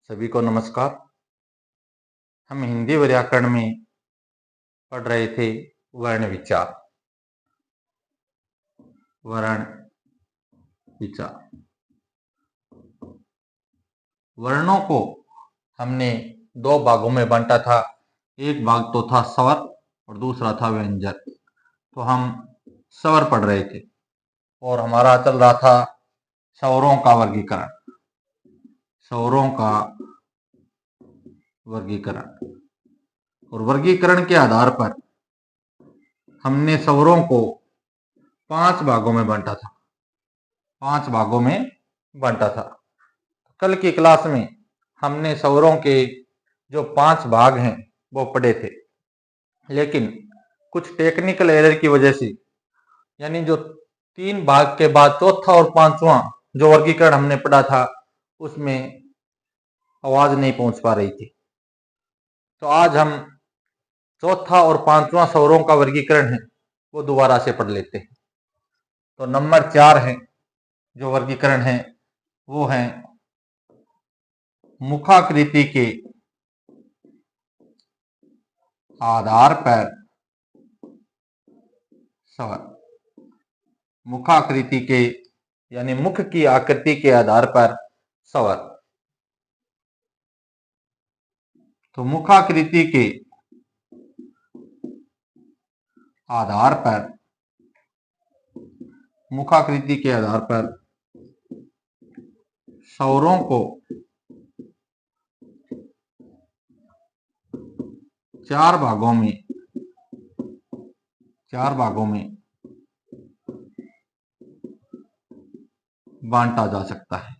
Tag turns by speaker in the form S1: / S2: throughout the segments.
S1: सभी को नमस्कार। हम हिंदी व्याकरण में पढ़ रहे थे वर्ण विचार। वर्ण विचार वर्णों को हमने दो भागों में बांटा था। एक भाग तो था स्वर और दूसरा था व्यंजन। तो हम स्वर पढ़ रहे थे और हमारा चल रहा था स्वरों का वर्गीकरण। स्वरों का वर्गीकरण और वर्गीकरण के आधार पर हमने स्वरों को 5 भागों में बांटा था। 5 भागों में बांटा था। कल की क्लास में हमने स्वरों के जो 5 भाग हैं वो पढ़े थे, लेकिन कुछ टेक्निकल एरर की वजह से, यानी जो 3 भाग के बाद चौथा और पांचवा जो वर्गीकरण हमने पढ़ा था उसमें आवाज नहीं पहुंच पा रही थी। तो आज हम चौथा और पांचवा स्वरों का वर्गीकरण है वो दोबारा से पढ़ लेते हैं। तो नंबर 4 है जो वर्गीकरण है वो है मुखाकृति के आधार पर स्वर। मुखाकृति के यानी मुख की आकृति के आधार पर स्वर। तो मुखाकृति के आधार पर स्वरों को 4 भागों में बांटा जा सकता है।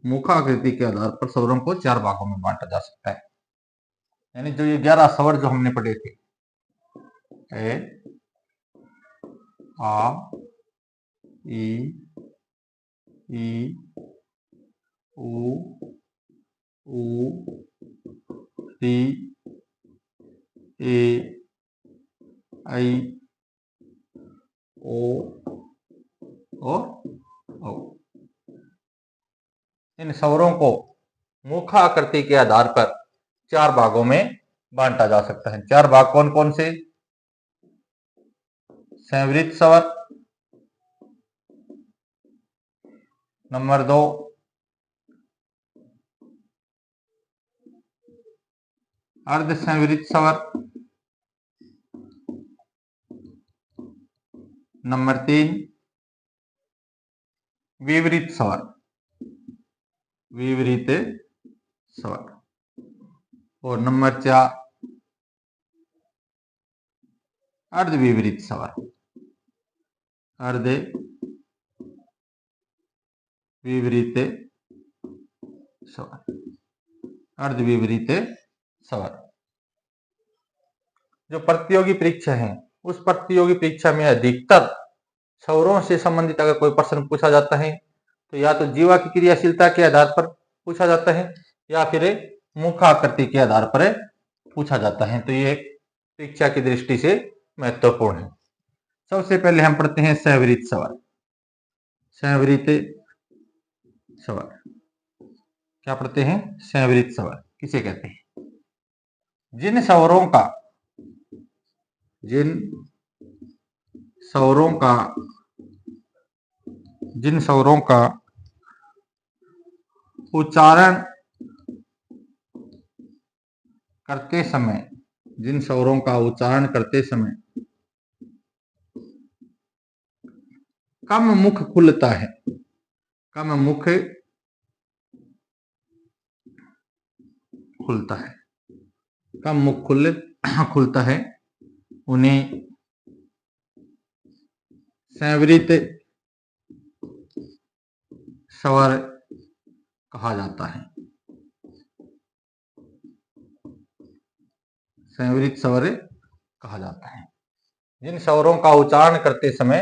S1: मुखाकृति के आधार पर स्वरों को 4 भागों में बांटा जा सकता है। यानी जो ये 11 स्वर जो हमने पढ़े थे, ए, आ, ई, उ, री, ए, आई, ओ और औ। इन स्वरों को मुखाकृति के आधार पर 4 भागों में बांटा जा सकता है। 4 भाग कौन कौन से? संवृत स्वर, नंबर 2 अर्धसंवृत स्वर, नंबर 3 विवरित स्वर और नंबर 4 अर्धविवरित स्वर। अर्धविवरित स्वर। जो प्रतियोगी परीक्षा है उस प्रतियोगी परीक्षा में अधिकतर स्वरों से संबंधित अगर कोई प्रश्न पूछा जाता है तो या तो जीवा की क्रियाशीलता के आधार पर पूछा जाता है या फिर मुखाकृति के आधार पर पूछा जाता है। तो ये परीक्षा की दृष्टि से महत्वपूर्ण है। सबसे पहले हम पढ़ते हैं संवृत स्वर। क्या पढ़ते हैं? संवृत स्वर किसे कहते हैं? जिन स्वरों का उच्चारण करते समय कम मुख खुलता है। खुलता है उन्हें संवृत स्वर कहा जाता है। जिन स्वरों का उच्चारण करते समय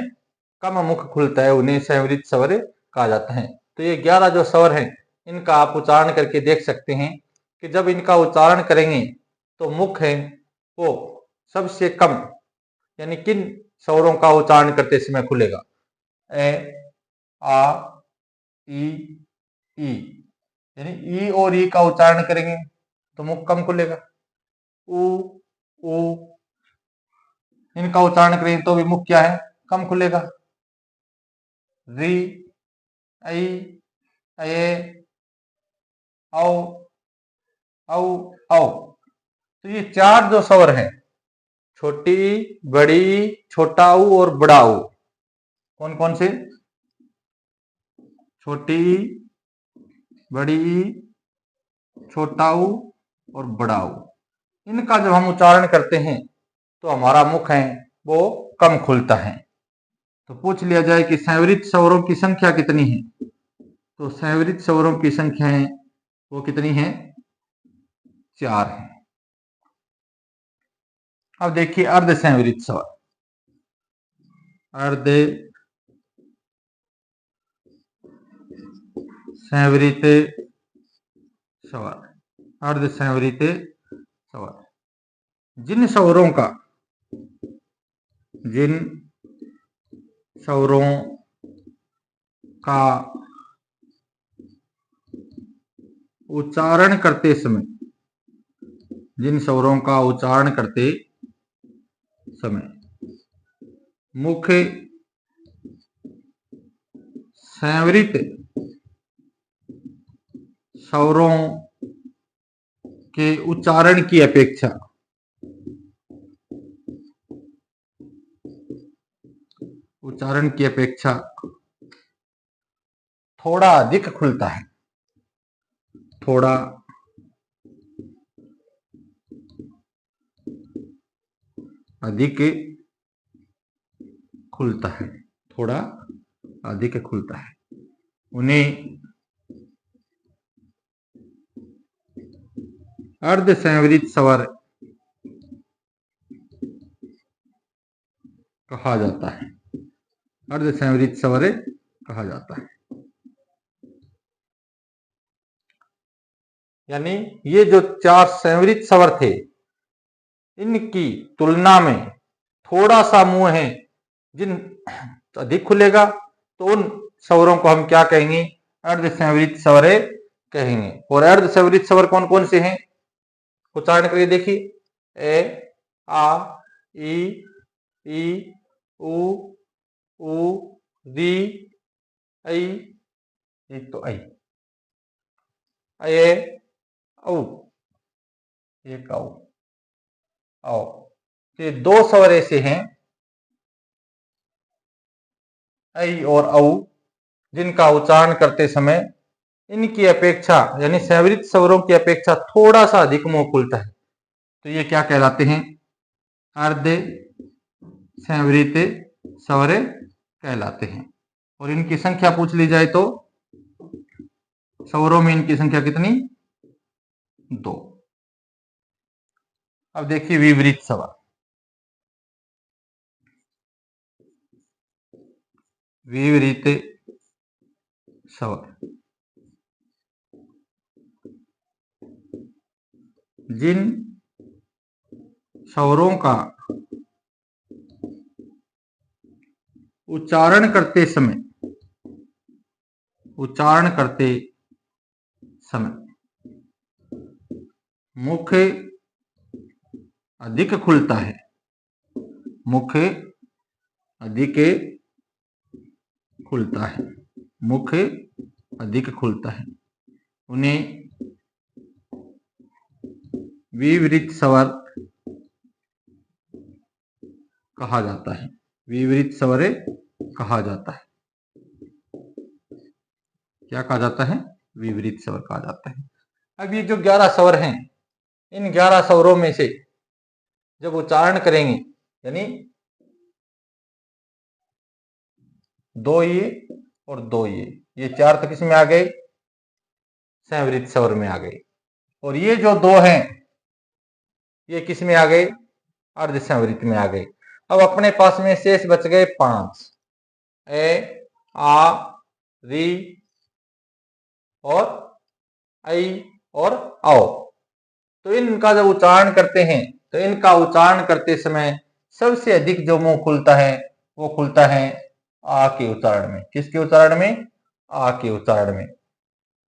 S1: कम मुख खुलता है उन्हें संवृत स्वर कहा जाता है। तो ये 11 जो स्वर हैं इनका आप उच्चारण करके देख सकते हैं कि जब इनका उच्चारण करेंगे तो मुख है वो सबसे कम, यानी किन स्वरों का उच्चारण करते समय खुलेगा? ए, आ, ई, ई, यानी ई और ई का उच्चारण करेंगे तो मुख कम खुलेगा। उ, ऊ, इनका उच्चारण करेंगे तो भी मुख क्या है, कम खुलेगा। री, ऐ, ए, औ, औ, औ। तो ये चार जो स्वर हैं, छोटी, बड़ी, छोटा ऊ और बड़ा ऊ, कौन कौन से? छोटी, बड़ी, छोटा ऊ और बड़ा ऊ। इनका जब हम उच्चारण करते हैं तो हमारा मुख है वो कम खुलता है। तो पूछ लिया जाए कि संवरित स्वरों की संख्या कितनी है, तो संवरित स्वरों की संख्या है वो कितनी है? 4 है। अब देखिए अर्ध संवरित स्वर। अर्ध संवरित स्वर, अर्ध संवरित स्वर, जिन स्वरों का उच्चारण करते समय, जिन स्वरों का उच्चारण करते समय मुख संवरित स्वरों के उच्चारण की अपेक्षा थोड़ा अधिक खुलता है, थोड़ा अधिक खुलता है, थोड़ा अधिक खुलता है। उन्हें अर्ध संवरित स्वर कहा जाता है, अर्ध संवरित स्वर कहा जाता है। यानी ये जो 4 संवरित स्वर थे, इनकी तुलना में थोड़ा सा मुंह है, जिन अधिक खुलेगा तो उन स्वरों को हम क्या कहेंगे? अर्ध संवरित स्वर कहेंगे। और अर्ध संवरित स्वर कौन कौन से हैं? उच्चारण करिए, देखिए। ए, आ, ई, उ, री, ऐ, एक तो ऐ, औ, एक औ, औ। ये 2 स्वर ऐसे हैं, ऐ और औ, जिनका उच्चारण करते समय इनकी अपेक्षा यानी संवरित स्वरों की अपेक्षा थोड़ा सा अधिक मुंह खुलता है। तो ये क्या कहलाते हैं? अर्ध संवरित स्वर कहलाते हैं। और इनकी संख्या पूछ ली जाए तो स्वरों में इनकी संख्या कितनी? 2। अब देखिए विपरीत स्वर। विपरीत स्वर, जिन स्वरों का उच्चारण करते समय मुख अधिक खुलता है, मुख अधिक खुलता है, मुख अधिक खुलता है, उन्हें विपरीत स्वर कहा जाता है, विपरीत स्वर कहा जाता है। क्या कहा जाता है? विपरीत स्वर कहा जाता है। अब ये जो 11 स्वर हैं, इन 11 स्वरों में से जब उच्चारण करेंगे, यानी 2 ये और 2 ये 4 तो किस में आ गए? संवरित स्वर में आ गए। और ये जो 2 हैं, ये किस में आ गए? अर्ध संवरित में आ गए। अब अपने पास में शेष बच गए 5, ए, आ, री और ऐ और औ। तो इनका जब उच्चारण करते हैं तो इनका उच्चारण करते समय सबसे अधिक जो मुंह खुलता है वो खुलता है आ के उच्चारण में। किसके उच्चारण में? आ के उच्चारण में।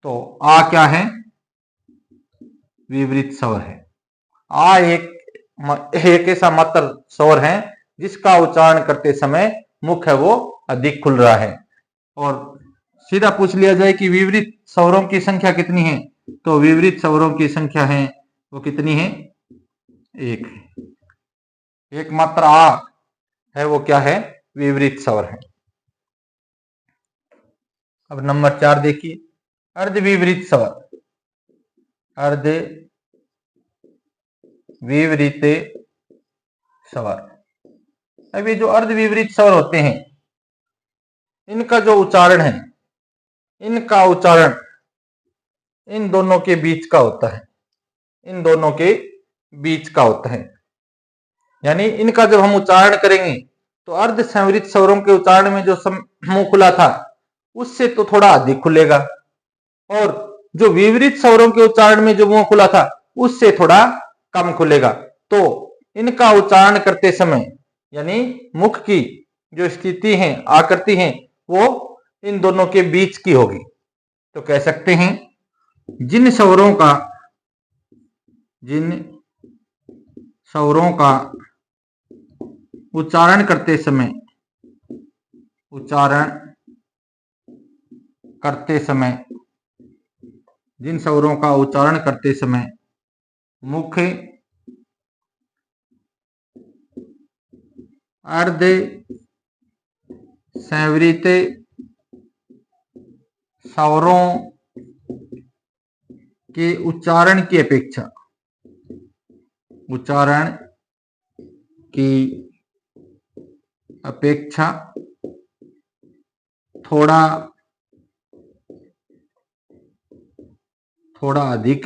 S1: तो आ क्या है? विवरित स्वर है। आ एक ऐसा मात्र स्वर है जिसका उच्चारण करते समय मुख है वो अधिक खुल रहा है। और सीधा पूछ लिया जाए कि विवरित स्वरों की संख्या कितनी है, तो विवरित स्वरों की संख्या है वो कितनी है? एक है। एक मात्र आ है वो क्या है? विवरित स्वर है। अब नंबर 4 देखिए, अर्धविवरित स्वर। अर्ध विवरित स्वर। अब ये जो अर्धविवरित स्वर होते हैं इनका जो उच्चारण है, इनका उच्चारण इन दोनों के बीच का होता है। इन दोनों के बीच का होता है। यानी इनका जब हम उच्चारण करेंगे तो अर्ध संवरित स्वरों के उच्चारण में जो मुंह खुला था उससे तो थोड़ा अधिक खुलेगा, और जो विवरित स्वरों के उच्चारण में जो मुंह खुला था उससे थोड़ा कम खुलेगा। तो इनका उच्चारण करते समय यानी मुख की जो स्थिति है, आकृति है, वो इन दोनों के बीच की होगी। तो कह सकते हैं जिन स्वरों का उच्चारण करते समय जिन स्वरों का उच्चारण करते समय मुख अर्ध संवरित स्वरों के उच्चारण की अपेक्षा थोड़ा अधिक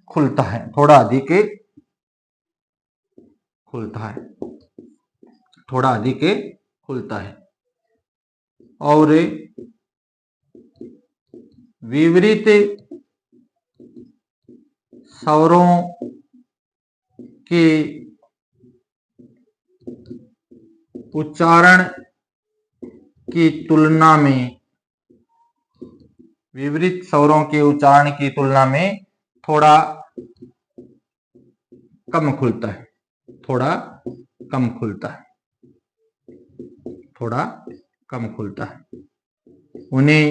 S1: खुलता है। थोड़ा अधिक खुलता है। और विवरित स्वरों के उच्चारण की तुलना में थोड़ा कम खुलता है। उन्हें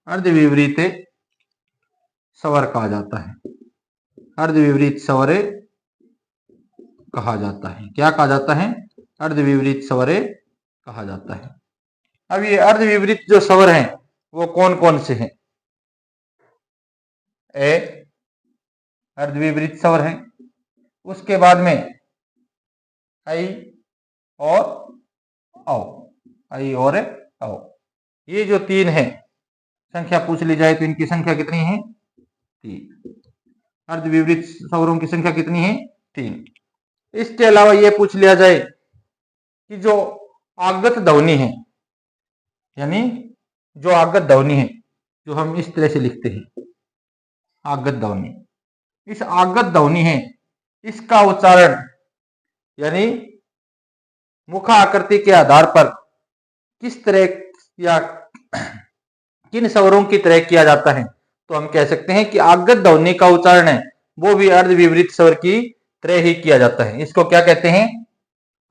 S1: अर्धविवरित स्वर कहा जाता है। अर्धविवरित स्वर कहा जाता है। क्या कहा जाता है? अर्धविवरित स्वर कहा जाता है। अब ये अर्धविवरित जो स्वर हैं वो कौन कौन से हैं? ए अर्धविवरित स्वर है, उसके बाद में आई और औ। ये जो तीन है, संख्या पूछ ली जाए तो इनकी संख्या कितनी है? 3। अर्धविवरित स्वरों की संख्या कितनी है? 3। इसके अलावा ये पूछ लिया जाए कि जो आगत ध्वनि है, यानी जो आगत ध्वनि है जो हम इस तरह से लिखते हैं, आगत ध्वनि, इस आगत ध्वनि है इसका उच्चारण यानी मुख आकृति के आधार पर किस तरह या किन स्वरों की तरह किया जाता है, तो हम कह सकते हैं कि आगत ध्वनि का उच्चारण है वो भी अर्धविवरित स्वर की तरह ही किया जाता है। इसको क्या कहते हैं?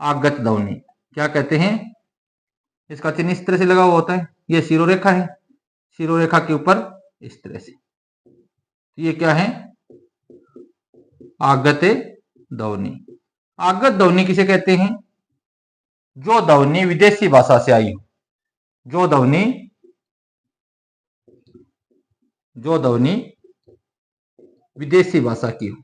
S1: आगत ध्वनि। क्या कहते हैं? इसका चिन्ह इस तरह से लगा हुआ होता है। ये शिरोरेखा है, शिरोरेखा के ऊपर इस तरह से, ये क्या है? आगत ध्वनि। आगत ध्वनि किसे कहते हैं? जो ध्वनि विदेशी भाषा से आई हो, जो ध्वनि विदेशी भाषा की हो,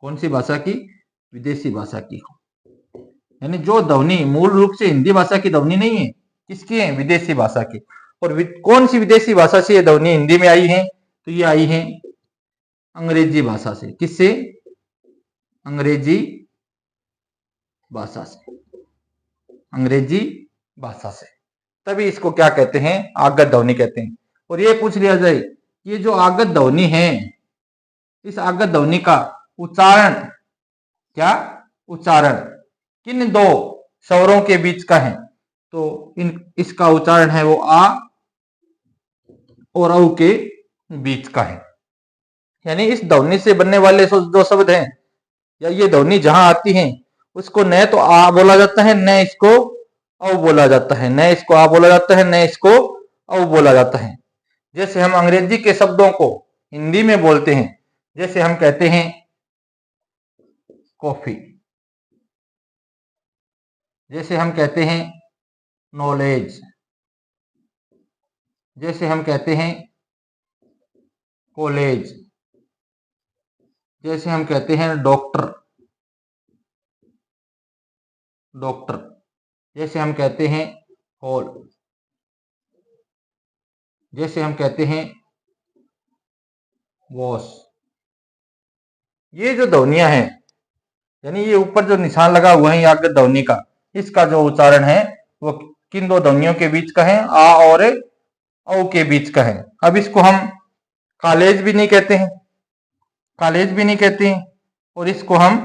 S1: कौन सी भाषा की? विदेशी भाषा की हो। यानी जो ध्वनि मूल रूप से हिंदी भाषा की ध्वनि नहीं है, किसकी है? विदेशी भाषा की। और कौन सी विदेशी भाषा से ये ध्वनि हिंदी में आई है? तो ये आई है अंग्रेजी भाषा से। किससे? अंग्रेजी भाषा से। अंग्रेजी भाषा से, तभी इसको क्या कहते हैं, आगत ध्वनि कहते हैं। और ये पूछ लिया जाए, ये जो आगत ध्वनि है, इस आगत ध्वनि का उच्चारण, क्या उच्चारण किन दो स्वरों के बीच का है, तो इसका उच्चारण है वो आ और औ के बीच का है। यानी इस ध्वनि से बनने वाले जो शब्द हैं, या ये ध्वनि जहां आती है, उसको न तो आ बोला जाता है, न इसको औ बोला जाता है, न इसको आ बोला जाता है, न इसको औ बोला जाता है। जैसे हम अंग्रेजी के शब्दों को हिंदी में बोलते हैं, जैसे हम कहते हैं कॉफी, जैसे हम कहते हैं नॉलेज, जैसे हम कहते हैं कॉलेज, जैसे हम कहते हैं डॉक्टर, डॉक्टर, जैसे हम कहते हैं हॉल, जैसे हम कहते हैं वॉश। ये जो ध्वनियां हैं, यानी ये ऊपर जो निशान लगा हुआ है आगत ध्वनि का, इसका जो उच्चारण है वो किन दो ध्वनियों के बीच का है, आ और औ के बीच का है। अब इसको हम कॉलेज भी नहीं कहते हैं, कॉलेज भी नहीं कहते हैं, और इसको हम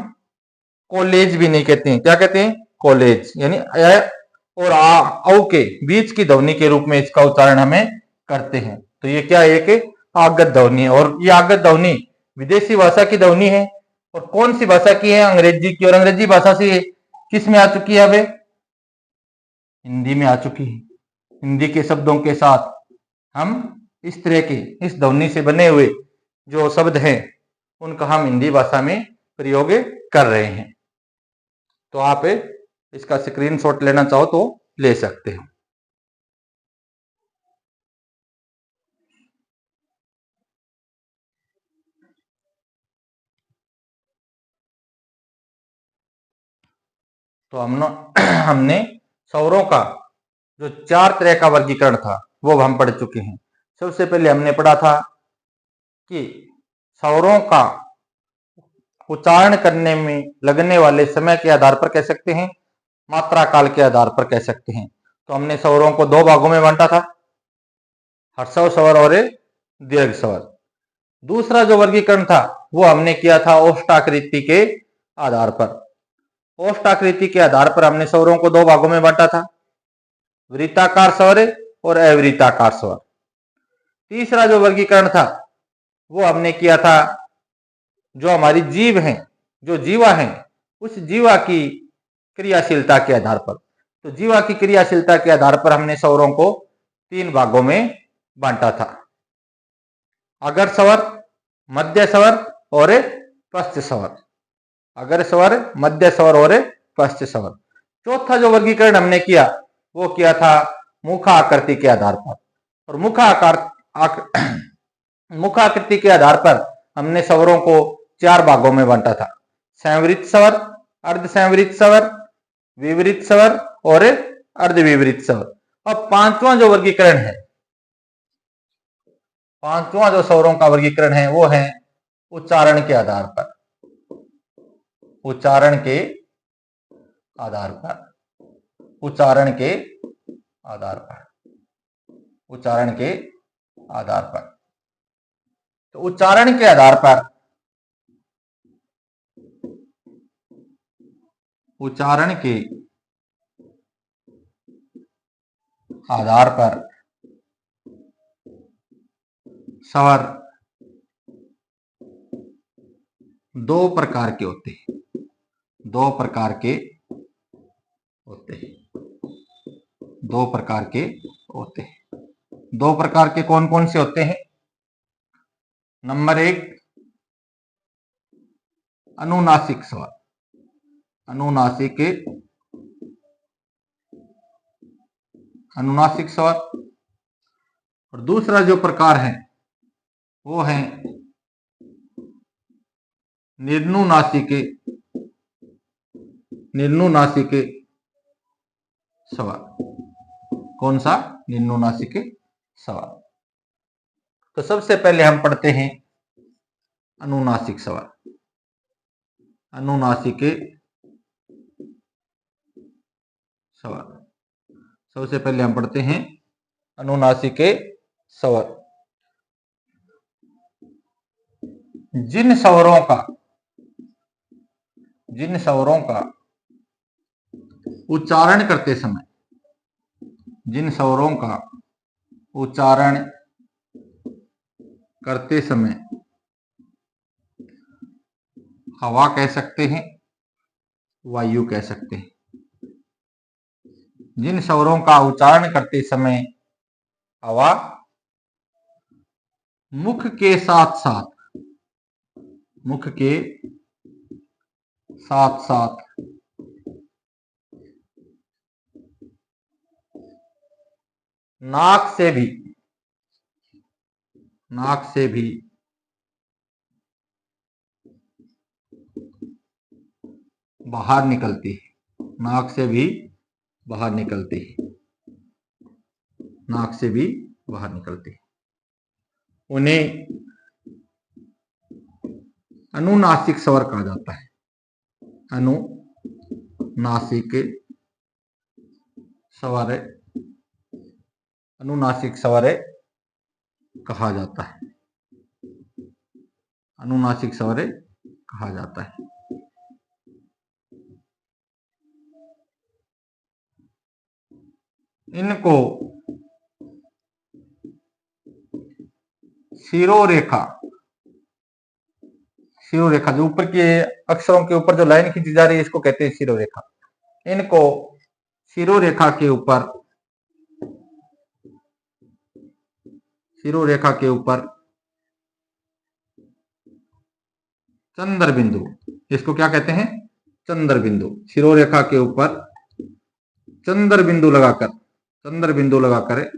S1: कॉलेज भी नहीं कहते हैं। क्या कहते हैं, कॉलेज। यानी और आ औ के बीच की ध्वनि के रूप में इसका उच्चारण हमें करते हैं। तो ये क्या है, एक आगत ध्वनि है। और ये आगत ध्वनि विदेशी भाषा की ध्वनि है। और कौन सी भाषा की है, अंग्रेजी की। और अंग्रेजी भाषा से किस में आ चुकी है, अबे हिंदी में आ चुकी है। हिंदी के शब्दों के साथ हम इस तरह के, इस ध्वनि से बने हुए जो शब्द हैं, उनका हम हिंदी भाषा में प्रयोग कर रहे हैं। तो आप इसका स्क्रीनशॉट लेना चाहो तो ले सकते हो। तो हमने स्वरों का जो 4 तरह का वर्गीकरण था वो हम पढ़ चुके हैं। सबसे पहले हमने पढ़ा था कि स्वरों का उच्चारण करने में लगने वाले समय के आधार पर कह सकते हैं, मात्रा काल के आधार पर कह सकते हैं। तो हमने स्वरों को 2 भागों में बांटा था, ह्रस्व स्वर और दीर्घ स्वर। दूसरा जो वर्गीकरण था वो हमने किया था ओष्ठाकृति के आधार पर। ओष्ठाकृति के आधार पर हमने स्वरों को 2 भागों में बांटा था, वृत्ताकार स्वर और अवृत्ताकार स्वर। तीसरा जो वर्गीकरण था वो हमने किया था, जो हमारी जीव है, जो जीवा है, उस जीवा की क्रियाशीलता के आधार पर। तो जीवा की क्रियाशीलता के आधार पर हमने स्वरों को 3 भागों में बांटा था, अगर स्वर, मध्य स्वर और पश्च स्वर। अगर स्वर, मध्य स्वर और पश्च स्वर। चौथा जो वर्गीकरण हमने किया वो किया था मुखाकृति के आधार पर। और मुखाकृति के आधार पर हमने स्वरों को 4 भागों में बांटा था, संवृत स्वर, अर्धसंवृत स्वर, विवृत स्वर और अर्धविवृत स्वर। अब पांचवा जो वर्गीकरण है, पांचवा जो स्वरों का वर्गीकरण है वो है उच्चारण के आधार पर। उच्चारण के आधार पर, उच्चारण के आधार पर, उच्चारण के आधार पर। तो उच्चारण के आधार पर, उच्चारण के आधार पर स्वर 2 प्रकार के होते हैं, 2 प्रकार के होते हैं, 2 प्रकार के होते हैं। 2 प्रकार के कौन कौन से होते हैं? नंबर 1 अनुनासिक स्वर, अनुनासिक, अनुनासिक स्वर। और दूसरा जो प्रकार है वो है निर्नुनासिक, निर्नुनासिक स्वर। कौन सा? निर्नुनासिक स्वर। तो सबसे पहले हम पढ़ते हैं अनुनासिक स्वर। अनुनासिक स्वर। सबसे पहले हम पढ़ते हैं अनुनासिक स्वर। जिन स्वरों का उच्चारण करते समय, जिन स्वरों का उच्चारण करते समय हवा कह सकते हैं, वायु कह सकते हैं। जिन स्वरों का उच्चारण करते समय हवा मुख के साथ साथ नाक से भी बाहर निकलती है, नाक से भी बाहर निकलती है, नाक से भी बाहर निकलती है, उन्हें अनुनासिक स्वर कहा जाता है। अनुनासिक स्वर, अनुनासिक स्वर कहा जाता है, अनुनासिक स्वर कहा जाता है। इनको शिरोरेखा जो ऊपर के अक्षरों के ऊपर जो लाइन खींची जा रही है, इसको कहते हैं शिरोरेखा। इनको शिरोरेखा के ऊपर चंद्र बिंदु, इसको क्या कहते हैं? चंद्र बिंदु। शिरोरेखा के ऊपर चंद्र बिंदु लगाकर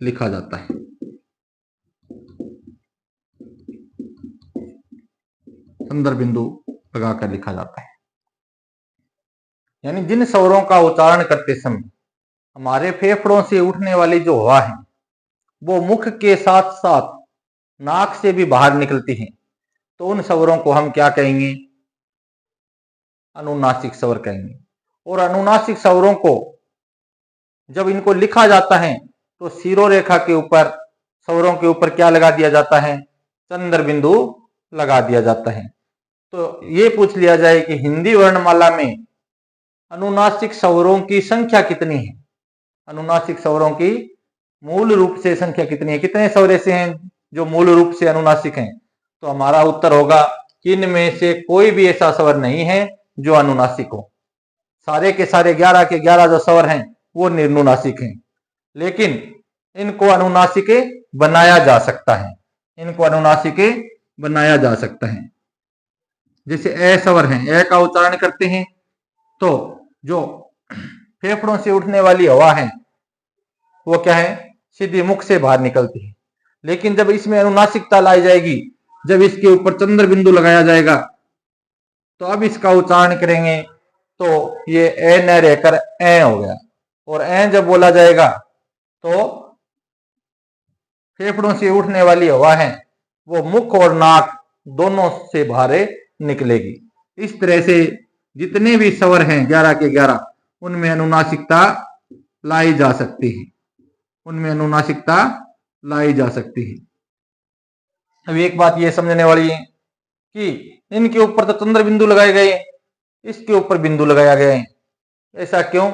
S1: लिखा जाता है। चंद्र बिंदु लगाकर लिखा जाता है। यानी जिन स्वरों का उच्चारण करते समय हमारे फेफड़ों से उठने वाली जो हवा है वो मुख के साथ साथ नाक से भी बाहर निकलती है, तो उन स्वरों को हम क्या कहेंगे? अनुनासिक स्वर कहेंगे। और अनुनासिक स्वरों को जब इनको लिखा जाता है तो शिरोरेखा के ऊपर, स्वरों के ऊपर क्या लगा दिया जाता है? चंद्र बिंदु लगा दिया जाता है। तो ये पूछ लिया जाए कि हिंदी वर्णमाला में अनुनासिक स्वरों की संख्या कितनी है? अनुनासिक स्वरों की मूल रूप से संख्या कितनी है? कितने स्वर ऐसे हैं जो मूल रूप से अनुनासिक हैं? तो हमारा उत्तर होगा कि इनमें से कोई भी ऐसा स्वर नहीं है जो अनुनासिक हो। सारे के सारे 11 के 11 जो स्वर हैं वो निर्नुनासिक हैं, लेकिन इनको अनुनासिक बनाया जा सकता है, इनको अनुनासिक बनाया जा सकता है। जैसे ए स्वर है, ए का उच्चारण करते हैं तो जो फेफड़ों से उठने वाली हवा है वो क्या है? सीधी मुख से बाहर निकलती है। लेकिन जब इसमें अनुनासिकता लाई जाएगी, जब इसके ऊपर चंद्र बिंदु लगाया जाएगा तो अब इसका उच्चारण करेंगे तो ये ए न रहकर ए हो गया। और ए जब बोला जाएगा तो फेफड़ों से उठने वाली हवा है वो मुख और नाक दोनों से बाहर निकलेगी। इस तरह से जितने भी स्वर हैं 11 के 11, उनमें अनुनासिकता लाई जा सकती है, उनमें अनुनासिकता लाई जा सकती है। अब एक बात ये समझने वाली है कि इनके ऊपर तो चंद्र बिंदु लगाए गए, इसके ऊपर बिंदु लगाया गया है। ऐसा क्यों?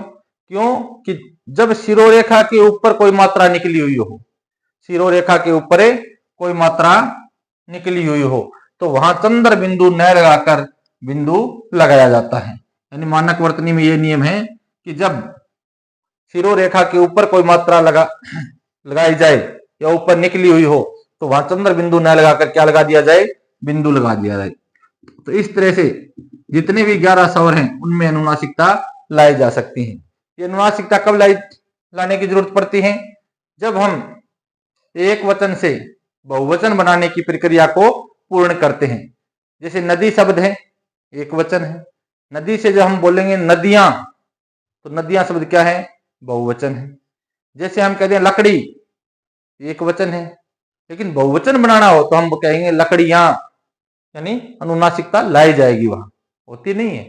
S1: कि जब शिरोरेखा के ऊपर कोई मात्रा निकली हुई हो, शिरोरेखा के ऊपर कोई मात्रा निकली हुई हो, तो वहां चंद्र बिंदु न लगाकर बिंदु लगाया जाता है। यानी मानक वर्तनी में यह नियम है कि जब शिरोरेखा के ऊपर कोई मात्रा लगाई जाए या ऊपर निकली हुई हो तो वहां चंद्र बिंदु न लगाकर क्या लगा दिया जाए? बिंदु लगा दिया जाए। तो इस तरह से जितने भी 11 स्वर हैं उनमें अनुनासिकता लाई जा सकती है। ये अनुनासिकता कब लाने की जरूरत पड़ती है? जब हम एक वचन से बहुवचन बनाने की प्रक्रिया को पूर्ण करते हैं। जैसे नदी शब्द है, एक वचन है। नदी से जब हम बोलेंगे नदियां, तो नदियां शब्द क्या है? बहुवचन है। जैसे हम कहते हैं लकड़ी, एक वचन है, लेकिन बहुवचन बनाना हो तो हम कहेंगे लकड़ियां, यानी अनुनासिकता लाई जाएगी, वहां होती नहीं है।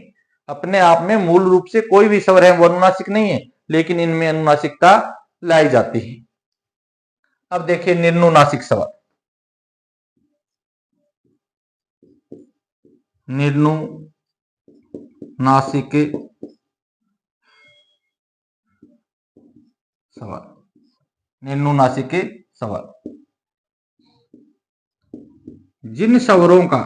S1: अपने आप में मूल रूप से कोई भी स्वर है वो अनुनासिक नहीं है, लेकिन इनमें अनुनासिकता लाई जाती है। अब देखिए निर्नुनासिक स्वर। निर्नुनासिक स्वर, निर्नुनासिक स्वर जिन स्वरों का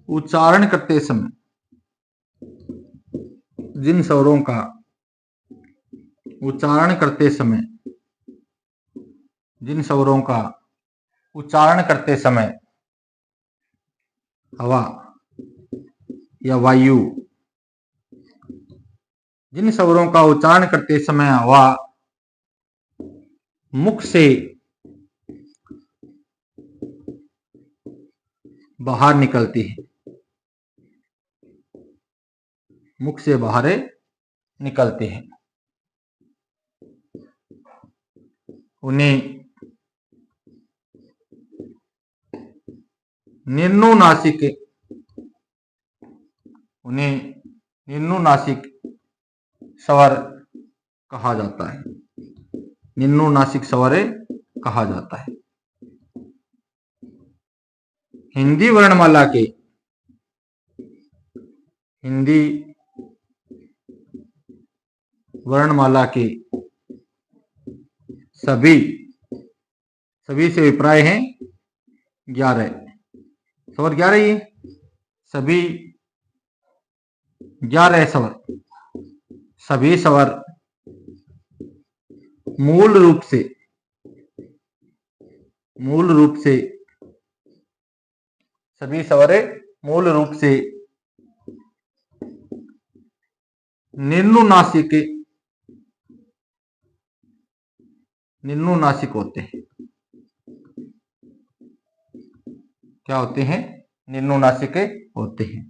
S1: उच्चारण करते समय, जिन स्वरों का उच्चारण करते समय, जिन स्वरों का उच्चारण करते समय हवा या वायु, जिन स्वरों का उच्चारण करते समय हवा मुख से बाहर निकलती है, मुख से बाहर निकलती है, उन्हें निर्नुनासिक, उन्हें निर्नुनासिक स्वर कहा जाता है, निर्नुनासिक स्वर कहा जाता है। हिंदी वर्णमाला के, हिंदी वर्णमाला के सभी से अभिप्राय हैं 11 स्वर, 11 ही सभी 11 स्वर, सभी स्वर मूल रूप से सभी स्वर मूल रूप से निर्नुनासिक होते हैं। क्या होते हैं? निर्नुनासिक होते हैं।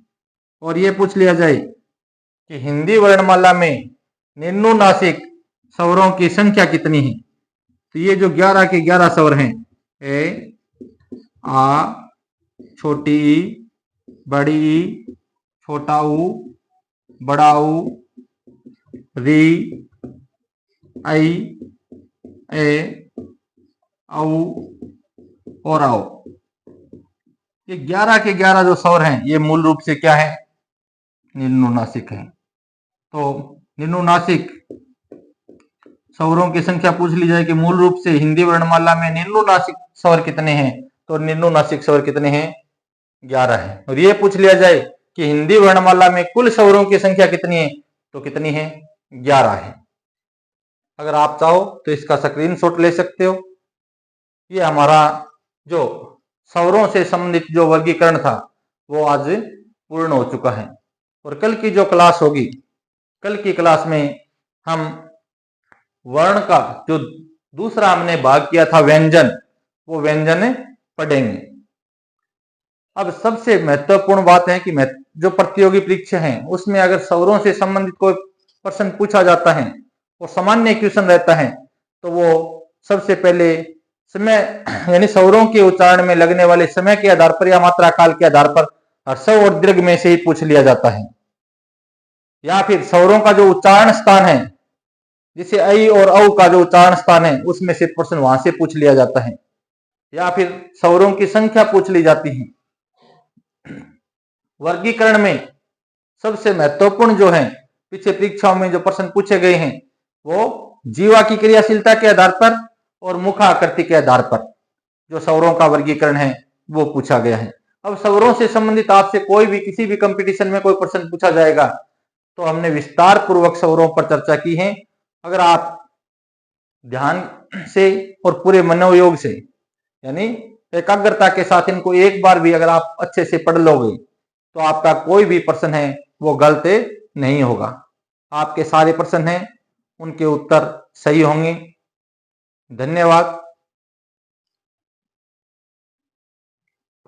S1: और ये पूछ लिया जाए कि हिंदी वर्णमाला में निर्नुनासिक स्वरों की संख्या कितनी है, तो ये जो 11 के 11 स्वर हैं, ए, आ, छोटी ई, बड़ी ई, छोटा ऊ, बड़ा ऊ, री, आई, ए, औ और आओ, ये 11 के 11 जो स्वर हैं ये मूल रूप से क्या है? निर्नुनासिक है। तो निर्नुनासिक स्वरों की संख्या पूछ ली जाए कि मूल रूप से हिंदी वर्णमाला में निर्नुनासिक स्वर कितने हैं, तो निर्नुनासिक स्वर कितने हैं? 11 है। और ये पूछ लिया जाए कि हिंदी वर्णमाला में कुल स्वरों की संख्या कितनी है, तो कितनी है? 11 है। अगर आप चाहो तो इसका स्क्रीनशॉट ले सकते हो। ये हमारा जो स्वरों से संबंधित जो वर्गीकरण था वो आज पूर्ण हो चुका है। और कल की जो क्लास होगी, कल की क्लास में हम वर्ण का जो दूसरा हमने भाग किया था व्यंजन, वो व्यंजन पढ़ेंगे। अब सबसे महत्वपूर्ण बात है कि जो प्रतियोगी परीक्षा है उसमें अगर स्वरों से संबंधित कोई प्रश्न पूछा जाता है और सामान्य क्वेश्चन रहता है, तो वो सबसे पहले समय यानी स्वरों के उच्चारण में लगने वाले समय के आधार पर या मात्रा काल के आधार पर ह्रस्व और दीर्घ में से ही पूछ लिया जाता है, या फिर स्वरों का जो उच्चारण स्थान है, जैसे ऐ और औ का जो उच्चारण स्थान है उसमें से प्रश्न वहां से पूछ लिया जाता है, या फिर स्वरों की संख्या पूछ ली जाती है। वर्गीकरण में सबसे महत्वपूर्ण जो है पिछले परीक्षाओं में जो प्रश्न पूछे गए हैं वो जीवा की क्रियाशीलता के आधार पर और मुखाकृति के आधार पर जो स्वरों का वर्गीकरण है वो पूछा गया है। अब स्वरों से संबंधित आपसे कोई भी किसी भी कंपटीशन में कोई प्रश्न पूछा जाएगा तो हमने विस्तार पूर्वक स्वरों पर चर्चा की है। अगर आप ध्यान से और पूरे मनोयोग से यानी एकाग्रता के साथ इनको एक बार भी अगर आप अच्छे से पढ़ लोगे तो आपका कोई भी प्रश्न है वो गलत नहीं होगा। आपके सारे प्रश्न हैं उनके उत्तर सही होंगे। धन्यवाद।